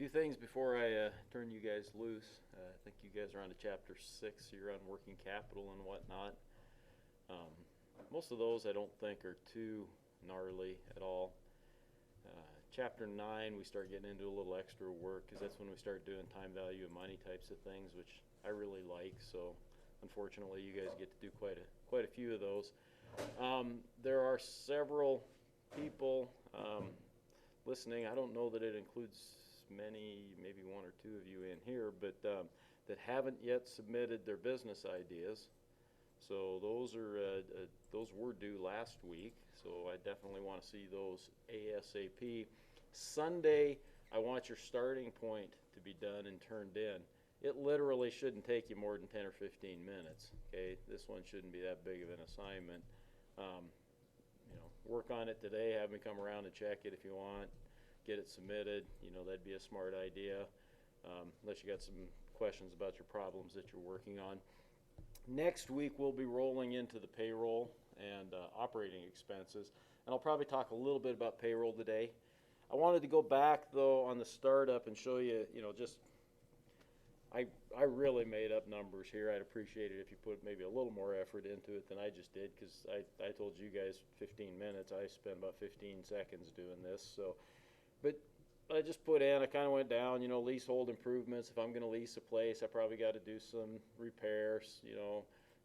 Few things before I turn you guys loose. I think you guys are on to chapter 6 here on working capital and whatnot. Um, Most of those I don't think are too gnarly at all. Chapter 9, we start getting into a little extra work because that's when we start doing time value of money types of things, which I really like. So unfortunately, you guys get to do quite a few of those. There are several people listening. I don't know that it includes many, maybe one or two of you in here, but that haven't yet submitted their business ideas. So those were due last week. So I definitely want to see those ASAP. Sunday, I want your starting point to be done and turned in. It literally shouldn't take you more than 10 or 15 minutes. Okay, this one shouldn't be that big of an assignment. Work on it today. Have me come around and check it if you want. Get it submitted. That'd be a smart idea. Unless you got some questions about your problems that you're working on. Next week we'll be rolling into the payroll and operating expenses, and I'll probably talk a little bit about payroll today. I wanted to go back though on the startup and show you, just I really made up numbers here. I'd appreciate it if you put maybe a little more effort into it than I just did, because I told you guys 15 minutes. I spent about 15 seconds doing this. So, but I just put in, I kind of went down, leasehold improvements. If I'm going to lease a place, I probably got to do some repairs,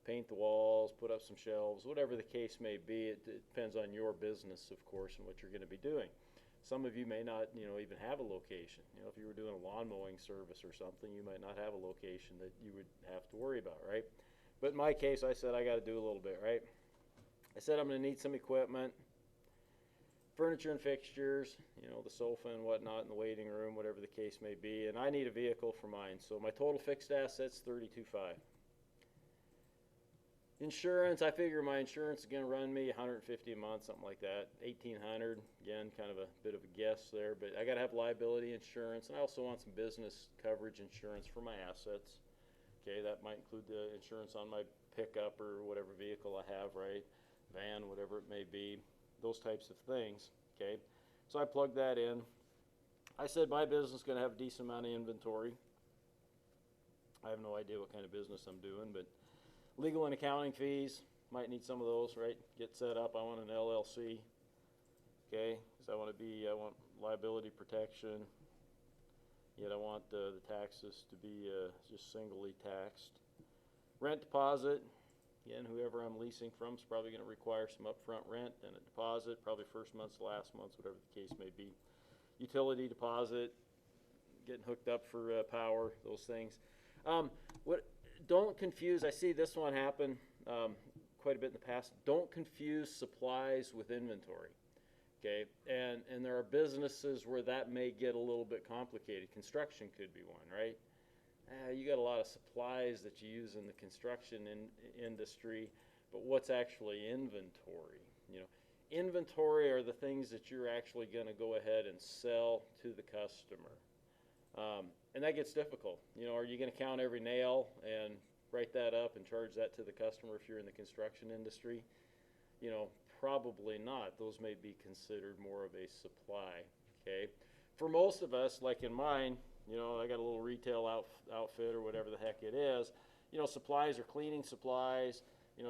paint the walls, put up some shelves, whatever the case may be. It depends on your business, of course, and what you're going to be doing. Some of you may not, even have a location. If you were doing a lawn mowing service or something, you might not have a location that you would have to worry about, right? But in my case, I said I got to do a little bit, right? I said I'm going to need some equipment, furniture and fixtures, the sofa and whatnot in the waiting room, whatever the case may be, and I need a vehicle for mine. So my total fixed assets, $32,500. Insurance, I figure my insurance is going to run me $150 a month, something like that. $1,800, again, kind of a bit of a guess there, but I got to have liability insurance, and I also want some business coverage insurance for my assets. Okay, that might include the insurance on my pickup or whatever vehicle I have, right? Van, whatever it may be, those types of things. Okay, so I plugged that in. I said my business is going to have a decent amount of inventory. I have no idea what kind of business I'm doing, but legal and accounting fees, might need some of those, right? Get set up. I want an LLC, okay? Because I want liability protection. Yet I want the taxes to be just singly taxed. Rent deposit, again, whoever I'm leasing from is probably going to require some upfront rent and a deposit, probably first month's, last month's, whatever the case may be. Utility deposit, getting hooked up for power, those things. Don't confuse, I see this one happen quite a bit in the past. Don't confuse supplies with inventory, okay? And there are businesses where that may get a little bit complicated. Construction could be one, right? You got a lot of supplies that you use in the construction industry, but what's actually inventory? Inventory are the things that you're actually going to go ahead and sell to the customer. And that gets difficult. Are you going to count every nail and write that up and charge that to the customer if you're in the construction industry? Probably not. Those may be considered more of a supply, okay? For most of us, like in mine, I got a little retail outfit or whatever the heck it is. Supplies are cleaning supplies,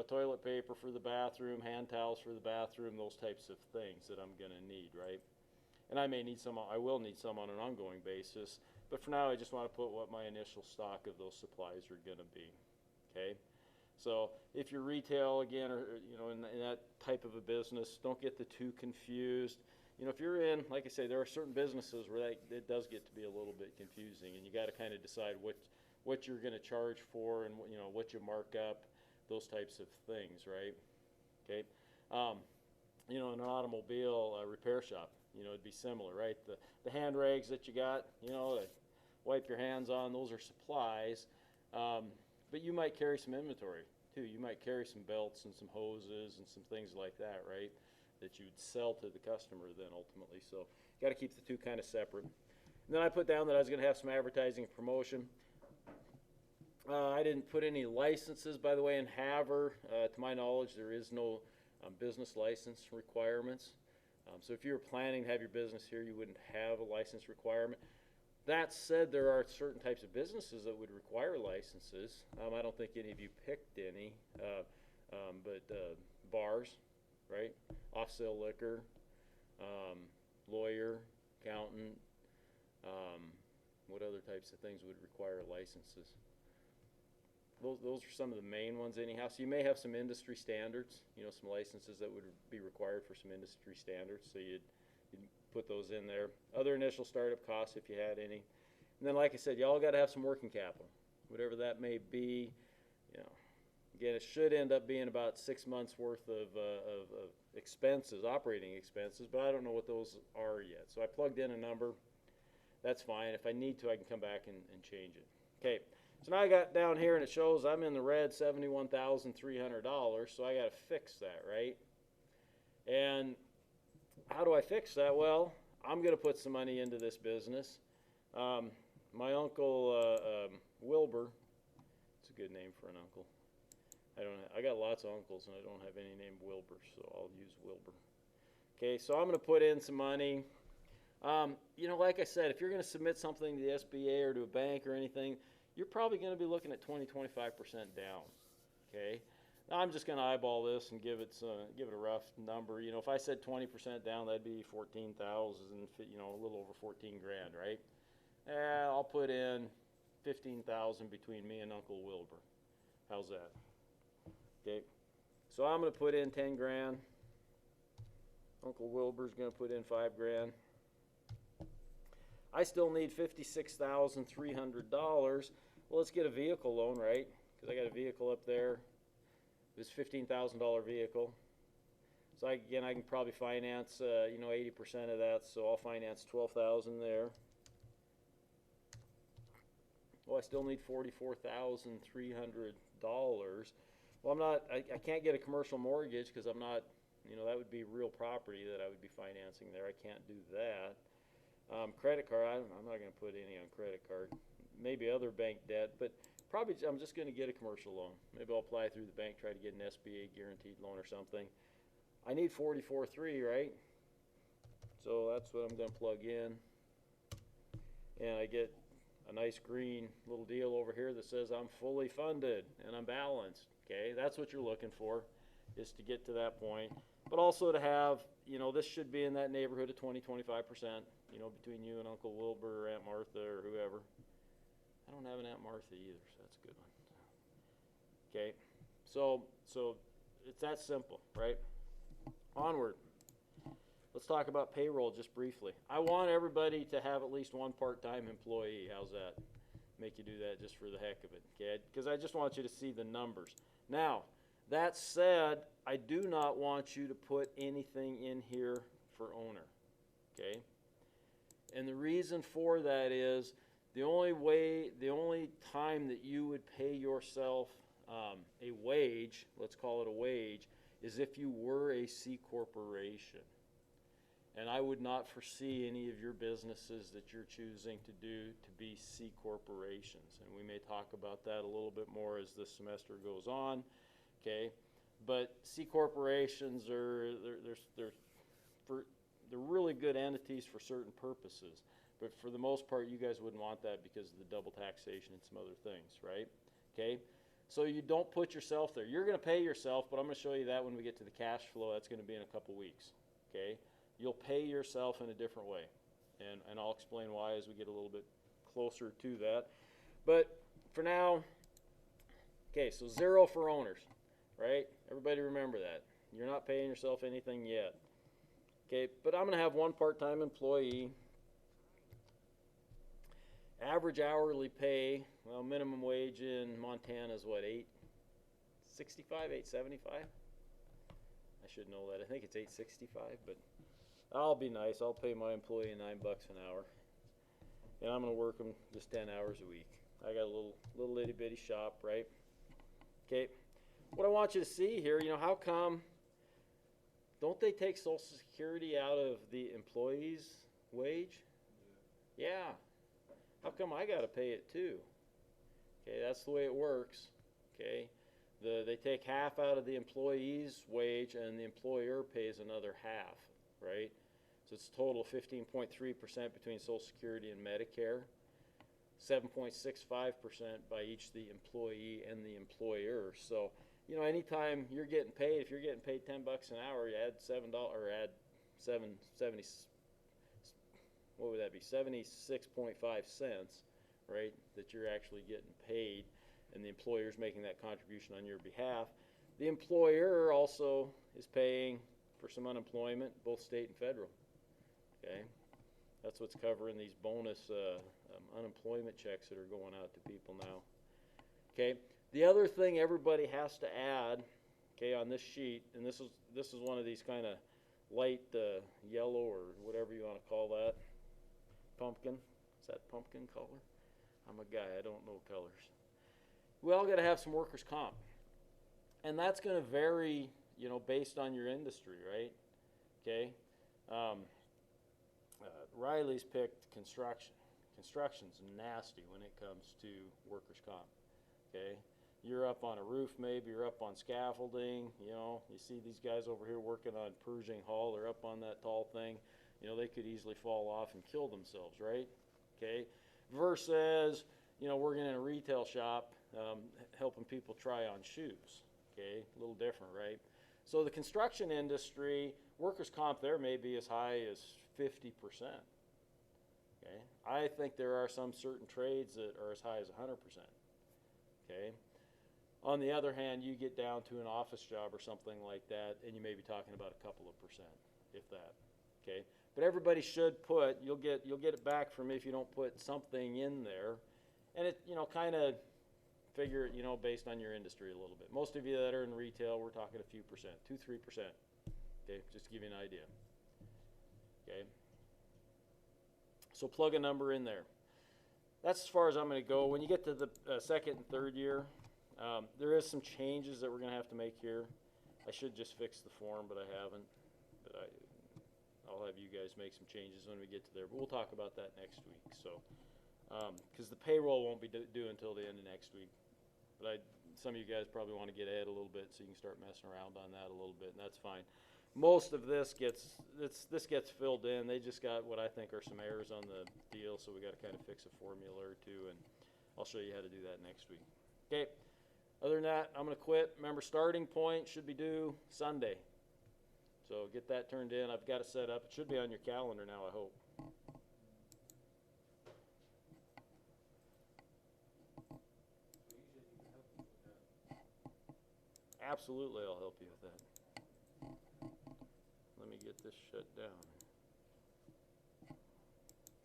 toilet paper for the bathroom, hand towels for the bathroom, those types of things that I'm going to need, right? And I will need some on an ongoing basis. But for now, I just want to put what my initial stock of those supplies are going to be, okay? So if you're retail, again, or in that type of a business, don't get the two confused. If you're in, like I say, there are certain businesses where it does get to be a little bit confusing, and you got to kind of decide what you're going to charge for and what you mark up, those types of things, right? Okay. In an automobile repair shop, it'd be similar, right? The hand rags that you got, to wipe your hands on, those are supplies. But you might carry some inventory too. You might carry some belts and some hoses and some things like that, right? That you'd sell to the customer then ultimately. So you got to keep the two kind of separate. And then I put down that I was going to have some advertising and promotion. I didn't put any licenses, by the way, in Haver. To my knowledge, there is no business license requirements. So if you were planning to have your business here, you wouldn't have a license requirement. That said, there are certain types of businesses that would require licenses. I don't think any of you picked any, but bars, right? Off-sale liquor, lawyer, accountant. What other types of things would require licenses? Those are some of the main ones anyhow. So you may have some industry standards, some licenses that would be required for some industry standards. So you'd put those in there. Other initial startup costs if you had any. And then like I said, y'all got to have some working capital, whatever that may be. Again, it should end up being about 6 months worth of expenses, operating expenses, but I don't know what those are yet. So I plugged in a number. That's fine. If I need to, I can come back and change it. Okay. So now I got down here and it shows I'm in the red, $71,300, so I got to fix that, right? And how do I fix that? Well, I'm going to put some money into this business. My uncle Wilbur, it's a good name for an uncle. I got lots of uncles and I don't have any named Wilbur, so I'll use Wilbur. Okay, so I'm going to put in some money. Like I said, if you're going to submit something to the SBA or to a bank or anything, you're probably going to be looking at 20-25% down. Okay, now I'm just going to eyeball this and give it a rough number. If I said 20% down, that'd be 14,000, a little over 14 grand, right? I'll put in 15,000 between me and Uncle Wilbur. How's that? Okay, so I'm going to put in 10 grand. Uncle Wilbur's going to put in 5 grand. I still need $56,300. Well, let's get a vehicle loan, right? Because I got a vehicle up there. It's a $15,000 vehicle. So I can probably finance, 80% of that. So I'll finance $12,000 there. Well, I still need $44,300. Well, I can't get a commercial mortgage because I'm not, that would be real property that I would be financing there. I can't do that. Credit card, I'm not going to put any on credit card. Maybe other bank debt, but probably I'm just going to get a commercial loan. Maybe I'll apply through the bank, try to get an SBA guaranteed loan or something. I need 44.3, right? So that's what I'm going to plug in. And I get a nice green little deal over here that says I'm fully funded and I'm balanced. Okay, that's what you're looking for, is to get to that point. But also to have, this should be in that neighborhood of 20-25%, between you and Uncle Wilbur or Aunt Martha or whoever. I don't have an Aunt Martha either, so that's a good one. Okay, so it's that simple, right? Onward. Let's talk about payroll just briefly. I want everybody to have at least one part-time employee. How's that? Make you do that just for the heck of it, okay? Because I just want you to see the numbers. Now, that said, I do not want you to put anything in here for owner, okay? And the reason for that is the only time that you would pay yourself a wage, let's call it a wage, is if you were a C corporation. And I would not foresee any of your businesses that you're choosing to do to be C corporations. And we may talk about that a little bit more as this semester goes on, okay? But C corporations they're really good entities for certain purposes. But for the most part, you guys wouldn't want that because of the double taxation and some other things, right? Okay? So you don't put yourself there. You're going to pay yourself, but I'm going to show you that when we get to the cash flow. That's going to be in a couple weeks, okay? You'll pay yourself in a different way, and I'll explain why as we get a little bit closer to that. But for now, okay, so 0 for owners, right? Everybody remember that. You're not paying yourself anything yet. Okay, but I'm going to have one part-time employee. Average hourly pay, well, minimum wage in Montana is what, $8.65, $8.75? I should know that. I think it's $8.65, but I'll be nice. I'll pay my employee $9 an hour, and I'm going to work them just 10 hours a week. I got a little itty bitty shop, right? Okay. What I want you to see here, how come don't they take Social Security out of the employee's wage? Yeah. How come I got to pay it too? Okay, that's the way it works. Okay, they take half out of the employee's wage and the employer pays another half, right? So it's a total of 15.3% between Social Security and Medicare. 7.65% by each the employee and the employer. So, you know, anytime you're getting paid, if you're getting paid $10 an hour, you add $7 or add 770. What would that be? 76.5 cents, right? That you're actually getting paid, and the employer's making that contribution on your behalf. The employer also is paying for some unemployment, both state and federal. Okay, that's what's covering these bonus unemployment checks that are going out to people now. Okay, the other thing everybody has to add, okay, on this sheet, and this is one of these kind of light yellow or whatever you want to call that. Pumpkin. Is that pumpkin color? I'm a guy, I don't know colors. We all got to have some workers' comp. And that's going to vary, you know, based on your industry, right? Okay. Riley's picked construction. Construction's nasty when it comes to workers' comp. Okay. You're up on a roof, maybe you're up on scaffolding, you know, you see these guys over here working on Pershing Hall, they're up on that tall thing. You know, they could easily fall off and kill themselves, right? Okay. Versus, you know, working in a retail shop, helping people try on shoes. Okay. A little different, right? So the construction industry, workers' comp there may be as high as 50%. Okay. I think there are some certain trades that are as high as 100%. Okay. On the other hand, you get down to an office job or something like that, and you may be talking about a couple of percent, if that. Okay. But everybody should put, you'll get it back from me if you don't put something in there. And it, you know, kind of figure it, you know, based on your industry a little bit. Most of you that are in retail, we're talking a few percent, 2-3%. Okay, just to give you an idea. Okay. So plug a number in there. That's as far as I'm going to go. When you get to the second and third year, there is some changes that we're going to have to make here. I should just fix the form, but I haven't. But I'll have you guys make some changes when we get to there. But we'll talk about that next week. So, because the payroll won't be due until the end of next week. But some of you guys probably want to get ahead a little bit so you can start messing around on that a little bit, and that's fine. Most of this gets filled in. They just got what I think are some errors on the deal, so we got to kind of fix a formula or two, and I'll show you how to do that next week. Okay. Other than that, I'm going to quit. Remember, starting point should be due Sunday. So get that turned in. I've got it set up. It should be on your calendar now, I hope. Absolutely, I'll help you with that. Let me get this shut down.